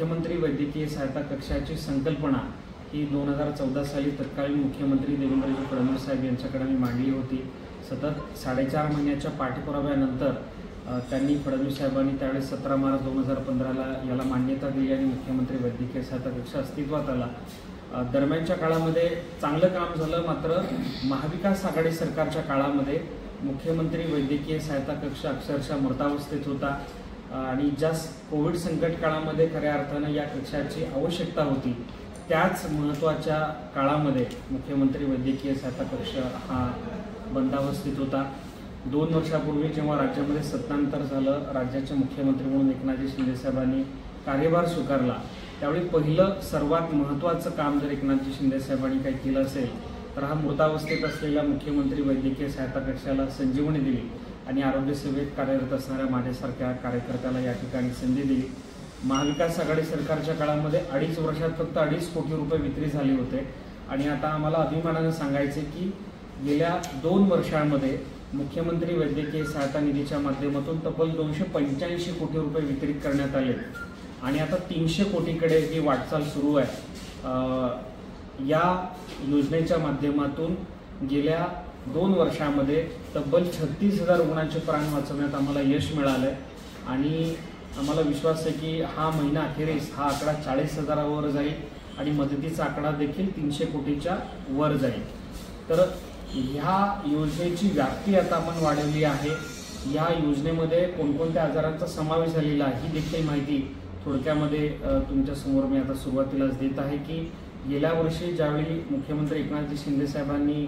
मुख्यमंत्री वैद्यकीय सहायता कक्षाची संकल्पना ही 2014 साली तत्कालीन मुख्यमंत्री देवेंद्रजी फडणवीस साहेब यांच्याकडे मी मांडली होती। सतत 4.5 महिन्याच्या पाठपुराव्यानंतर त्यांनी फडणवीस साहेबांनी त्यावेळेस 17 मार्च 2015ला याला मान्यता दिली आणि मुख्यमंत्री वैद्यकीय सहायता कक्ष अस्तित्वात आला। दरम्यानच्या काळामध्ये चांगलं काम झालं, मात्र महाविकास आघाडी सरकारच्या काळामध्ये मुख्यमंत्री वैद्यकीय सहायता कक्ष अक्षरशः मृतावस्थेत होता आणि ज्या कोविड संकट काळामध्ये खऱ्या अर्थानं या कक्षाची आवश्यकता होती त्याच महत्त्वाच्या काळामध्ये मुख्यमंत्री वैद्यकीय सहायता कक्ष हा बंदावस्थित होता। 2 वर्षापूर्वी जेव्हा राज्यामध्ये सत्तांतर झालं, राज्याचे मुख्यमंत्री म्हणून एकनाथजी शिंदे साहेबांनी कार्यभार स्वीकारला, त्यावेळी पहिलं सर्वात महत्त्वाचं काम जर एकनाथजी शिंदे साहेबांनी काही केलं असेल तर हा मृतावस्थेत असलेल्या मुख्यमंत्री वैद्यकीय सहायता कक्षाला संजीवनी दिली आणि आरोग्य सेवेत कार्यरत असणाऱ्या माझ्यासारख्या कार्यकर्त्याला या ठिकाणी संधी दिली। महाविकास आघाडी सरकारच्या काळामध्ये 2.5 वर्षात फक्त 2.5 कोटी रुपये विक्री झाले होते आणि आता आम्हाला अभिमानाने सांगायचे की गेल्या 2 वर्षांमध्ये मुख्यमंत्री वैद्यकीय सहायता निधीच्या माध्यमातून तब्बल 285 कोटी रुपये वितरित करण्यात आले आणि आता 300 कोटीकडे ही वाटचाल सुरू आहे। या योजनेच्या माध्यमातून गेल्या 2 वर्षांमध्ये तब्बल 36,000 रुग्णांचे प्राण वाचवण्यात आम्हाला यश मिळालंय आणि आम्हाला विश्वास आहे की हा महिना अखेरीस हा आकडा 40,000वर जाईल आणि मदतीचा आकडा देखील 300 कोटीच्या वर जाईल। तर ह्या योजनेची व्याप्ती आता आपण वाढवली आहे। या योजनेमध्ये कोणकोणत्या आजारांचा समावेश झालेला आहे ही देखील माहिती थोडक्यामध्ये तुमच्या समोर मी आता सुरुवातीलाच देत आहे की गेल्या वर्षी ज्यावेळी मुख्यमंत्री एकनाथजी शिंदे साहेबांनी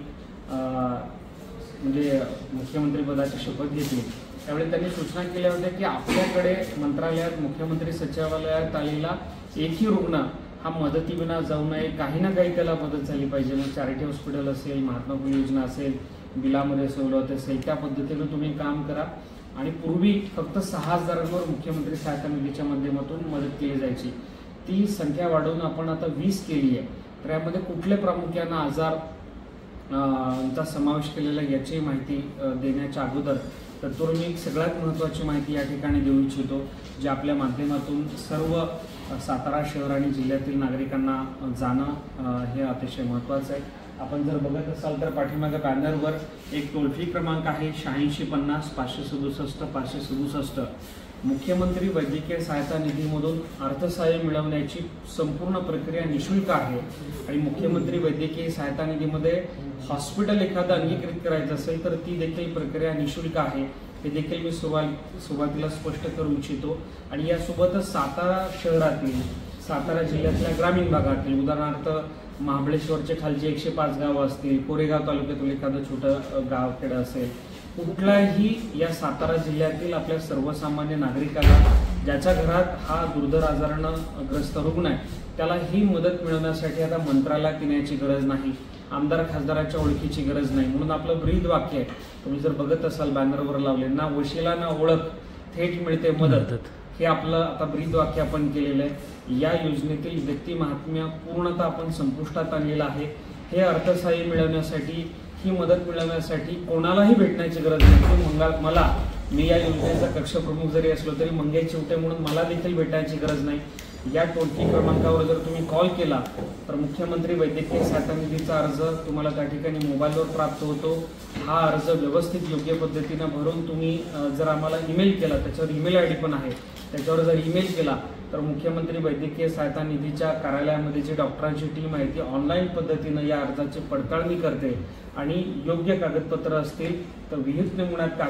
म्हणजे मुख्यमंत्रीपदाची शपथ घेतली त्यावेळी त्यांनी सूचना केल्या होत्या की आपल्याकडे मंत्रालयात मुख्यमंत्री सचिवालयात आलेला एकही रुग्ण हा मदतीविना जाऊ नये, काही ना काही त्याला मदत झाली पाहिजे। मग चॅरिटी हॉस्पिटल असेल, महात्मा फुले योजना असेल, बिलामध्ये सवलत असेल, त्या पद्धतीनं तुम्ही काम करा। आणि पूर्वी फक्त 6,000वर मुख्यमंत्री सहायता निधीच्या माध्यमातून मदत केली जायची, ती संख्या वाढवून आपण आता 20 केली आहे। तर यामध्ये कुठले प्रामुख्याने आजार चा समावेश केलेला याची माहिती देण्याच्या अगोदर तत्पूर्वी सगळ्यात महत्त्वाची माहिती या ठिकाणी देऊ इच्छितो, जे आपल्या माध्यमातून सर्व सातारा शहर आणि जिल्ह्यातील नागरिकांना जाणं हे अतिशय महत्त्वाचं आहे। आपण जर बघत असाल तर पाठीमागे बॅनरवर एक टोल फ्री क्रमांक आहे 8650 567 567। मुख्यमंत्री वैद्यकीय सहायता निधीमधून अर्थसहाय्य मिळवण्याची संपूर्ण प्रक्रिया निशुल्क आहे आणि मुख्यमंत्री वैद्यकीय सहायता निधीमध्ये हॉस्पिटल एखादं अंगीकृत करायचं असेल तर ती देखील प्रक्रिया निशुल्क आहे, हे देखील मी सुरुवातीला स्पष्ट करू इच्छितो। आणि यासोबतच सातारा शहरातील, सातारा जिल्ह्यातल्या ग्रामीण भागातील, उदाहरणार्थ महाबळेश्वरचे खालचे 105 गावं असतील, कोरेगाव तालुक्यातील एखादं छोटं गाव खेडं असेल, कुठल्याही या सातारा जिल्ह्यातील आपल्या सर्वसामान्य नागरिकाला ज्याच्या घरात हा दुर्धर आजारानं ग्रस्त रुग्ण आहे त्याला ही मदत मिळवण्यासाठी आता मंत्रालयात येण्याची गरज नाही, आमदार खासदाराच्या ओळखीची गरज नाही। म्हणून आपलं ब्रीद वाक्य आहे, तुम्ही जर बघत असाल बॅनरवर लावले, ना वशिला ना ओळख, थेट मिळते मदत, हे आपलं आता ब्रीद वाक्य आपण केलेलं आहे। या योजनेतील व्यक्ती महात्म्य पूर्णतः आपण संपुष्टात आणलेलं आहे। हे अर्थसहाय्य मिळवण्यासाठी, ही मदत मिळवण्यासाठी कोणालाही भेटण्याची गरज नाही। मला, मी या योजनेचा कक्षप्रमुख जरी असलो तरी मंगेश चिवटे म्हणून मला देखील भेटायची गरज नाही। या टोल फ्री क्रमांकावर जर तुम्ही कॉल केला तर मुख्यमंत्री वैद्यकीय सहायता निधीचा अर्ज तुम्हाला त्या ठिकाणी मोबाईलवर प्राप्त होतो। हा अर्ज व्यवस्थित योग्य पद्धतीने भरून तुम्ही जर आम्हाला ईमेल केला, त्याच्यावर ईमेल आयडी पण आहे, त्याच्यावर जर ईमेल केला तर मुख्यमंत्री वैद्यकीय सहायता निधीच्या कार्यालयामध्ये जी डॉक्टरांची टीम आहे ती ऑनलाईन पद्धतीने या अर्जाची पडताळणी करते आणि योग्य कागदपत्र असतील तर विहित नमुन्यात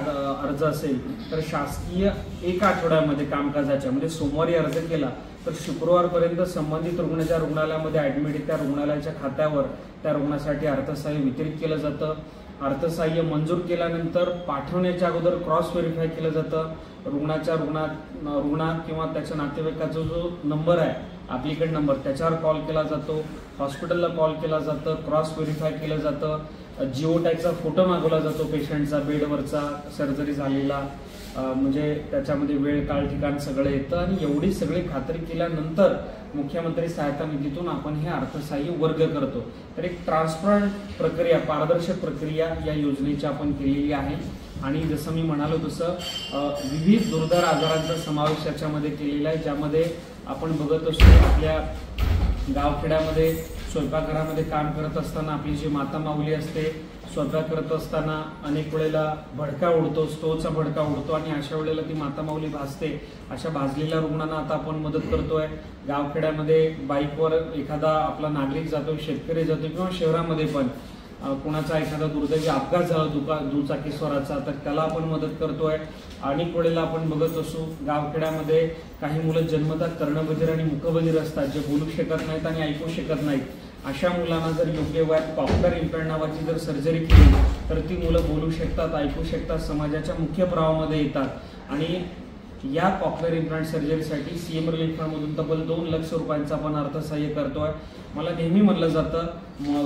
अर्ज असेल तर शासकीय 1 आठवड्यामध्ये कामकाजाच्या, म्हणजे सोमवारी अर्ज केला तर शुक्रवारपर्यंत संबंधित रुग्ण ज्या रुग्णालयामध्ये ॲडमिट आहे त्या रुग्णालयाच्या खात्यावर त्या रुग्णासाठी अर्थसहाय्य वितरित केलं जातं। अर्थसहाय्य मंजूर केल्यानंतर पाठवण्याच्या अगोदर क्रॉस व्हेरीफाय केलं जातं। रुग्णात किंवा त्याच्या नातेवाईकाचा जो नंबर आहे, ॲप्लिकेंट नंबर, त्याच्यावर कॉल केला जातो, हॉस्पिटलला कॉल केला जातं, क्रॉस व्हेरीफाय केलं जातं, जिओ टॅगचा फोटो मागवला जातो पेशंटचा, बेडवरचा, सर्जरी झालेला, म्हणजे त्याच्यामध्ये वेळ, काळ, ठिकाण सगळं येतं आणि एवढी सगळी खात्री केल्यानंतर मुख्यमंत्री सहायता निधीतून आपण हे अर्थसहाय्य वर्ग करतो। तर एक ट्रान्सपरंट प्रक्रिया, पारदर्शक प्रक्रिया या योजनेची आपण केलेली आहे आणि जसं मी म्हणालो तसं विविध दुर्धर आजारांचा समावेश याच्यामध्ये केलेला आहे, ज्यामध्ये आपण बघत असतो आपल्या गावखेड्यामध्ये स्वयंपाकघरामध्ये काम करत असताना आपली जी माता माऊली असते, स्वयंपाक करत असताना अनेक वेळेला भडका उडतो, स्टोवचा भडका उडतो आणि अशा वेळेला ती माता माऊली भाजते. अशा भाजलेल्या रुग्णांना आता आपण मदत करतोय. गावखेड्यामध्ये बाईकवर एखादा आपला नागरिक जातो, शेतकरी जातो किंवा शहरामध्ये पण कोणाचा एखादा दुर्दैवी अपघात झाला दुचाकीस्वाराचा, तर त्याला आपण मदत करतोय. अनेक वेळेला आपण बघत असू गावखेड्यामध्ये काही मुलं जन्मतात कर्णबधीर आणि मुखबधीर असतात, जे बोलू शकत नाहीत आणि ऐकू शकत नाहीत. अशा मुलांना जर योग्य वयात कॉक्लिअर इम्प्लांट नावाची जर सर्जरी केली तर ती मुलं बोलू शकतात, ऐकू शकतात, समाजाच्या मुख्य प्रवाहामध्ये येतात. आणि या कॉक्लिअर इम्प्लांट सर्जरीसाठी सीएम रिलीफ फंडमधून तब्बल 2 लाख रुपयांचा आपण अर्थसहाय्य करतोय. मला नेहमी म्हणलं जातं,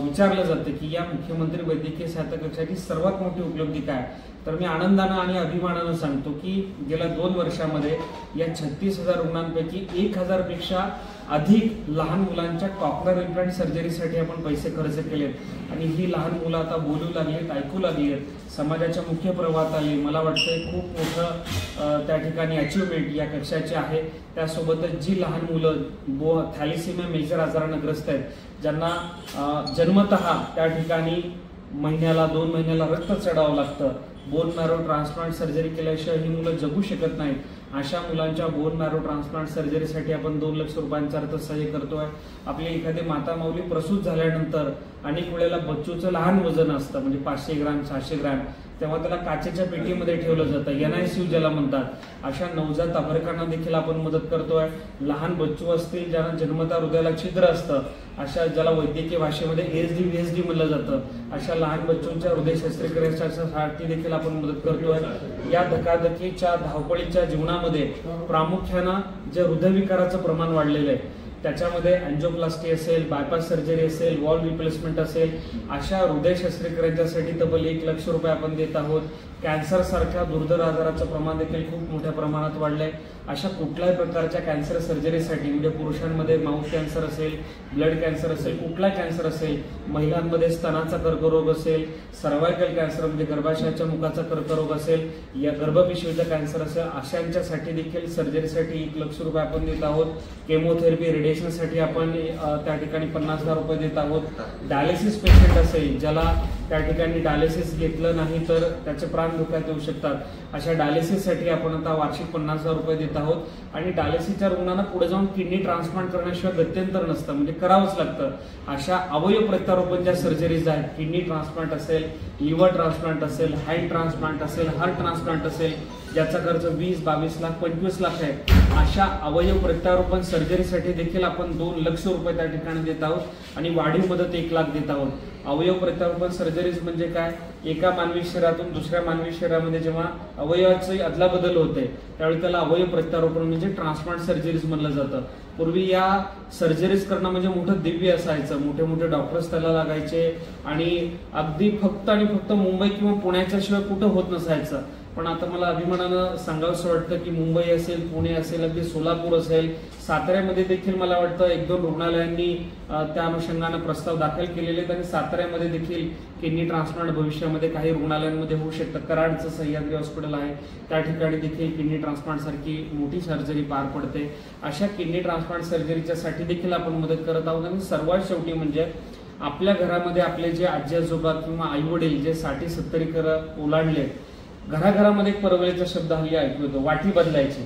विचारलं जातं की या मुख्यमंत्री वैद्यकीय सहायता कक्षाची सर्वात मोठी उपलब्धी काय, तर मी आनंदानं आणि अभिमानानं सांगतो की गेल्या 2 वर्षामध्ये या 36,000 रुग्णांपैकी 1,000 पेक्षा अधिक लहान मुलांच्या कॉक्लिअर इम्प्लांट सर्जरीसाठी आपण पैसे खर्च केलेत आणि ही लहान मुलं आता बोलू लागलीत, ऐकू लागलीत, समाजाच्या मुख्य प्रवाहात आली. मला वाटतंय खूप मोठं त्या ठिकाणी अचिव्हमेंट या कक्षाचे आहे. त्यासोबतच जी लहान मुलं थॅलिसिमिया मेजर आजारानं ग्रस्त आहेत, ज्यांना जन्मतः त्या ठिकाणी महिन्याला 2 महिन्याला रक्त चढावं लागतं, बोन मॅरो ट्रान्सप्लांट सर्जरी केल्याशिवाय ही मुलं जगू शकत नाहीत, अशा मुलांच्या बोन मॅरो ट्रान्सप्लांट सर्जरीसाठी आपण 2 लाख रुपयांचा अर्थसहाय्य करतोय. आपली एखादी माता माऊली प्रसूत झाल्यानंतर अनेक वेळेला बच्चूचं लहान वजन असतं, म्हणजे 500 ग्रॅम 600 ग्रॅम, तेव्हा त्याला काचेच्या पेटीमध्ये ठेवलं जातं, NICU ज्याला म्हणतात. अशा नवजात अर्भकांना देखील आपण मदत करतोय. लहान बच्चू असतील ज्यांना जन्मतः हृदयाला छिद्र असतं, अशा ज्याला वैद्यकीय भाषेमध्ये ASD VSD म्हणलं जातं, अशा लहान बच्चूंच्या हृदय शस्त्रक्रियेसाठी देखील आपण मदत करतोय. या धकाधकीच्या धावपळीच्या जीवनामध्ये प्रामुख्यानं जे हृदयविकाराचं प्रमाण वाढलेलं आहे त्याच्यामध्ये अँजिओप्लास्टी असेल, बायपास सर्जरी असेल, वॉल रिप्लेसमेंट असेल, अशा हृदय शस्त्रक्रियेसाठी तब्बल 1 लाख रुपये आपण देत आहोत. कॅन्सर सारख्या दुर्धर आजाराचं प्रमाण देखील खूप मोठ्या प्रमाणात वाढलंय. अशा कुठल्याही प्रकारच्या कॅन्सर सर्जरीसाठी, म्हणजे पुरुषांमध्ये माउथ कॅन्सर असेल, ब्लड कॅन्सर असेल, कुठला कॅन्सर असेल, महिलांमध्ये स्तनाचा कर्करोग असेल, सर्वायकल कॅन्सर म्हणजे गर्भाशयाच्या मुखाचा कर्करोग असेल, या गर्भपिशवीचा कॅन्सर असेल, अशांच्यासाठी देखील सर्जरीसाठी 1 लाख रुपये आपण देत आहोत. केमोथेरपी रेडिएशनसाठी आपण त्या ठिकाणी 50,000 रुपये देत आहोत. डायलिसिस पेशंट असेल ज्याला त्या ठिकाणी डायलिसिस घेतलं नाही तर त्याचे प्राण धोक्यात येऊ शकतात, अशा डायलिसिससाठी आपण आता वार्षिक 50,000 रुपये देत आहोत. आणि डायलिसिसच्या रुग्णांना पुढे जाऊन किडनी ट्रान्सप्लांट करण्याशिवाय गत्यंतर नसतं, म्हणजे करावंच लागतं. अशा अवयव प्रत्यारोपण ज्या सर्जरीज आहेत, किडनी ट्रान्सप्लांट असेल, लिव्हर ट्रान्सप्लांट असेल, हँड ट्रान्सप्लांट असेल, हार्ट ट्रान्सप्लांट असेल, ज्याचा खर्च 20, 22 लाख 25 लाख आहे, अशा अवयव प्रत्यारोपण सर्जरीसाठी देखील आपण 2 लाख रुपये त्या ठिकाणी देत आहोत आणि वाढीव मदत 1 लाख देत आहोत. अवयव प्रत्यारोपण सर्जरीज म्हणजे काय, एका मानवी शरीरातून दुसऱ्या मानवी शरीरामध्ये जेव्हा अवयवाची अदलाबदल होते त्यावेळी त्याला अवयव प्रत्यारोपण म्हणजे ट्रान्सप्लांट सर्जरीज म्हणलं जातं. पूर्वी या सर्जरीज करणं म्हणजे मोठं दिव्य असायचं, मोठे मोठे डॉक्टर्स त्याला लागायचे आणि अगदी फक्त आणि फक्त मुंबई किंवा पुण्याच्या शिवाय कुठं होत नसायचं. पण आता मला अभिमानानं सांगावंसं वाटतं की मुंबई असेल, पुणे असेल, अगदी सोलापूर असेल, साताऱ्यामध्ये देखील मला वाटतं 1-2 रुग्णालयांनी त्या अनुषंगानं प्रस्ताव दाखल केलेले आहेत आणि साताऱ्यामध्ये देखील किडनी ट्रान्सप्लांट भविष्यामध्ये काही रुग्णालयांमध्ये होऊ शकतं. कराडचं सह्याद्री हॉस्पिटल आहे, त्या ठिकाणी देखील किडनी ट्रान्सप्लांट सारखी मोठी सर्जरी पार पडते. अशा किडनी ट्रान्सप्लांट सर्जरीच्या साठी देखील आपण मदत करत आहोत. आणि सर्वात शेवटी म्हणजे आपल्या घरामध्ये आपले जे आजी आजोबा किंवा आई वडील जे 60-70 ओलांडले, घराघरामध्ये एक परवलीचा शब्द हल्ली ऐकू येतो, वाटी बदलायची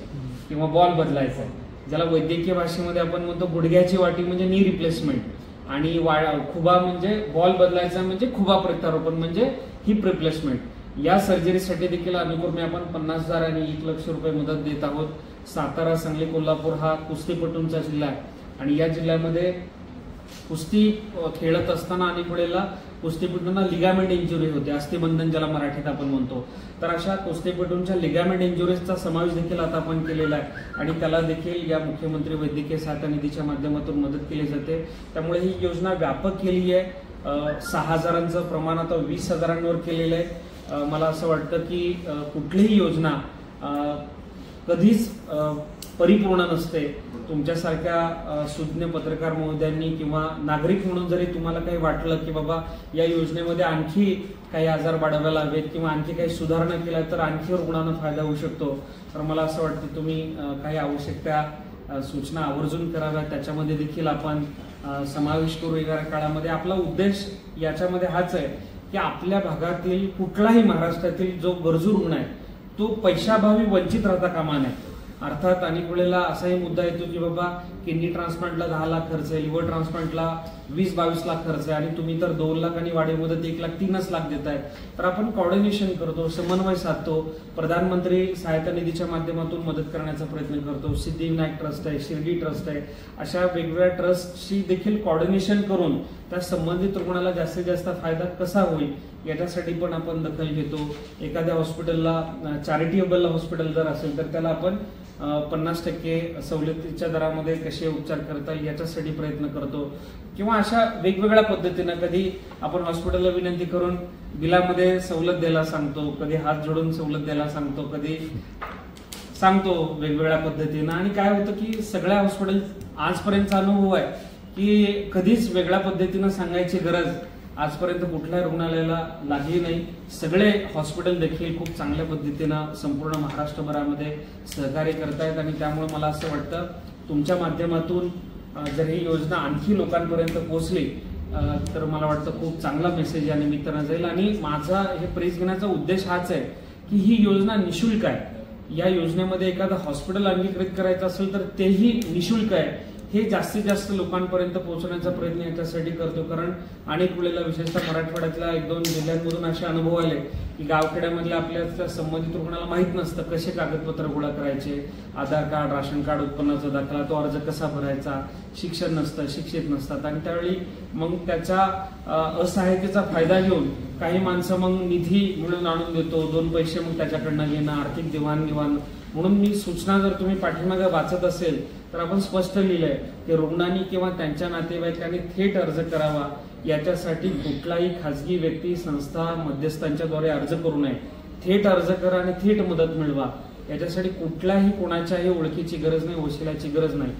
किंवा बॉल बदलायचा, ज्याला वैद्यकीय भाषेमध्ये आपण म्हणतो गुडघ्याची वाटी म्हणजे नी रिप्लेसमेंट, आणि खुबा म्हणजे बॉल बदलायचा म्हणजे खुबा प्रत्यारोपण म्हणजे हिप रिप्लेसमेंट. या सर्जरीसाठी देखील अनुक्रमे आपण 50,000 आणि 1 लाख रुपये मदत देत आहोत. सातारा, सांगली, कोल्हापूर हा कुस्तीपटूंचा जिल्हा आहे आणि या जिल्ह्यामध्ये कुस्ती खेळत असताना अनेक वेळेला कुस्तीपटूंना लिगामेंट इंजुरी होते, अस्थिबंधन ज्याला मराठीत आपण म्हणतो. तर अशा कुस्तीपटूंच्या लिगामेंट इंजुरीजचा समावेश देखील आता आपण केलेला आहे आणि त्याला देखील या मुख्यमंत्री वैद्यकीय सहायता निधीच्या माध्यमातून मदत केली जाते. त्यामुळे ही योजना व्यापक केली आहे. 6,000चं प्रमाण आता 20,000वर केलेलं आहे. मला असं वाटतं की कुठलीही योजना कधीच परिपूर्ण नसते. तुमच्यासारख्या सुज्ञ पत्रकार महोदयांनी किंवा नागरिक म्हणून जरी तुम्हाला काही वाटलं की बाबा या योजनेमध्ये आणखी काही आजार वाढवायला हवेत किंवा आणखी काही सुधारणा केल्या तर आणखी रुग्णांना फायदा होऊ शकतो, तर मला असं वाटतं तुम्ही काही आवश्यक त्या सूचना आवर्जून कराव्यात. त्याच्यामध्ये देखील आपण समावेश करू येणाऱ्या काळामध्ये. आपला उद्देश याच्यामध्ये हाच आहे की आपल्या भागातील कुठलाही महाराष्ट्रातील जो गरजू रुग्ण आहे तो पैशाभावी वंचित राहता कामा नये. अर्थात अनेक वेळेला असाही मुद्दा येतो की बाबा किडनी ट्रान्सप्लांटला 10 लाख खर्च आहे, लिव्हर ट्रान्सप्लांटला 20-22 लाख खर्च आहे आणि तुम्ही तर 2 लाख आणि वाढीव मदत 1 लाख 3 लाख देताय. तर आपण कोऑर्डिनेशन करतो, समन्वय साधतो, प्रधानमंत्री सहायता निधीच्या माध्यमातून मदत करण्याचा प्रयत्न करतो. सिद्धिविनायक ट्रस्ट आहे, शिर्डी ट्रस्ट आहे, अशा वेगवेगळ्या ट्रस्टशी देखील कोऑर्डिनेशन करून त्या संबंधित रुग्णाला जास्तीत जास्त फायदा कसा होईल याच्यासाठी पण आपण दखल घेतो. एखाद्या हॉस्पिटलला चॅरिटेबल हॉस्पिटल जर असेल तर त्याला आपण 50% सवलतीच्या दरामध्ये कसे उपचार करता येईल याच्यासाठी प्रयत्न करतो. किंवा अशा वेगवेगळ्या पद्धतीनं कधी आपण हॉस्पिटलला विनंती करून बिलामध्ये सवलत द्यायला सांगतो, कधी हात जोडून सवलत द्यायला सांगतो, कधी सांगतो वेगवेगळ्या पद्धतीनं. आणि काय होतं की सगळ्या हॉस्पिटल आजपर्यंतचा अनुभव आहे की कधीच वेगळ्या पद्धतीनं सांगायची गरज आजपर्यंत कुठल्याही रुग्णालयाला लागली नाही. सगळे हॉस्पिटल देखील खूप चांगल्या पद्धतीनं संपूर्ण महाराष्ट्रभरामध्ये सहकार्य करतायत आणि त्यामुळे मला असं वाटतं तुमच्या माध्यमातून जर ही योजना आणखी लोकांपर्यंत पोहोचली तर मला वाटतं खूप चांगला मेसेज या निमित्तानं जाईल. आणि माझा हे प्रेस घेण्याचा उद्देश हाच आहे की ही योजना निशुल्क आहे. या योजनेमध्ये एखादं हॉस्पिटल अंगीकृत करायचं असेल तर तेही निशुल्क आहे. हे जास्तीत जास्त लोकांपर्यंत पोहोचवण्याचा प्रयत्न याच्यासाठी करतो. कारण अनेक वेळेला विशेषतः मराठवाड्यातल्या 1-2 जिल्ह्यांमधून असे अनुभव आले की गावखेड्यामधल्या आपल्या संबंधित रुग्णाला माहीत नसतं कसे कागदपत्र गोळा करायचे, आधार कार्ड, राशन कार्ड, उत्पन्नाचा दाखला, तो अर्ज कसा भरायचा, शिक्षण नसतं, शिक्षित नसतात. आणि त्यावेळी मग त्याच्या असहायतेचा फायदा घेऊन काही माणसं मग निधी मिळून आणून देतो, 2 पैसे मग त्याच्याकडनं घेणं, आर्थिक देवाणघेवाण. म्हणून मी सूचना जर तुम्ही पाठीमागे वाचत असेल तर आपण स्पष्ट लिहिलंय की रुग्णांनी किंवा त्यांच्या नातेवाईकांनी थेट अर्ज करावा. याच्यासाठी कुठलाही खाजगी व्यक्ती, संस्था, मध्यस्थांच्याद्वारे अर्ज करू नये. थेट अर्ज करा आणि थेट मदत मिळवा. याच्यासाठी कुठल्याही कोणाच्याही ओळखीची गरज नाही, वशिलाची गरज नाही.